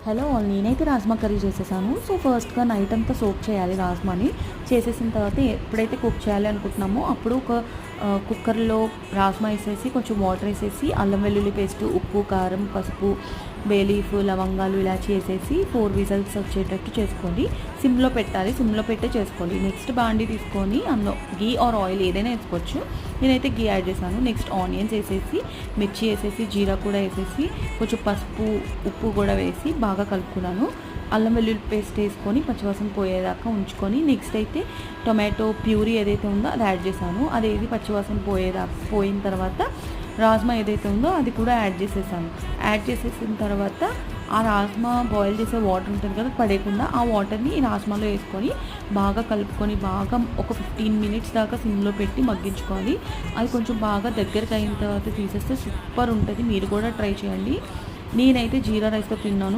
Hello all, నేనైతే rajma curry చేసేసాను. So ఫస్ట్గా నైట్ అంతా సోక్ చేయాలి రాజ్మాని. చేసేసిన తర్వాత ఎప్పుడైతే కుక్ చేయాలి అనుకుంటున్నామో అప్పుడు ఒక కుక్కర్లో రాజ్మా వేసేసి కొంచెం వాటర్ వేసేసి అల్లం వెల్లుల్లి పేస్ట్, ఉప్పు, కారం, పసుపు, బే లీఫ్, లవంగాలు ఇలాచి వేసేసి 4 విజిల్స్ వచ్చేటట్టు చేసుకోండి. సిమ్లో పెట్టాలి, సిమ్లో పెట్టే చేసుకోండి. నెక్స్ట్ బాండి తీసుకొని అందులో గీ ఆర్ ఆయిల్ ఏదైనా వేసుకోవచ్చు. నేనైతే గీ యాడ్ చేశాను. నెక్స్ట్ ఆనియన్స్ వేసేసి, మిర్చి వేసేసి, జీరా కూడా వేసేసి, కొంచెం పసుపు, ఉప్పు కూడా వేసి బాగా కలుపుకున్నాను. అల్లం వెల్లుల్లి పేస్ట్ వేసుకొని పచ్చివాసన పోయేదాకా ఉంచుకొని నెక్స్ట్ అయితే టొమాటో ప్యూరీ ఏదైతే ఉందో అది యాడ్ చేశాను. అది వేసి పచ్చివాసన పోయిన తర్వాత రాజ్మా ఏదైతే ఉందో అది కూడా యాడ్ చేసేసాను. యాడ్ చేసేసిన తర్వాత ఆ రాజ్మా బాయిల్ చేసే వాటర్ ఉంటుంది కదా, పడేయకుండా ఆ వాటర్ని ఈ రాజ్మాలో వేసుకొని బాగా కలుపుకొని బాగా ఒక 15 మినిట్స్ దాకా సిమ్లో పెట్టి మగ్గించుకోవాలి. అది కొంచెం బాగా దగ్గరికి అయిన తర్వాత తీసేస్తే సూపర్ ఉంటుంది. మీరు కూడా ట్రై చేయండి. నేనైతే జీరా రైస్తో తిన్నాను.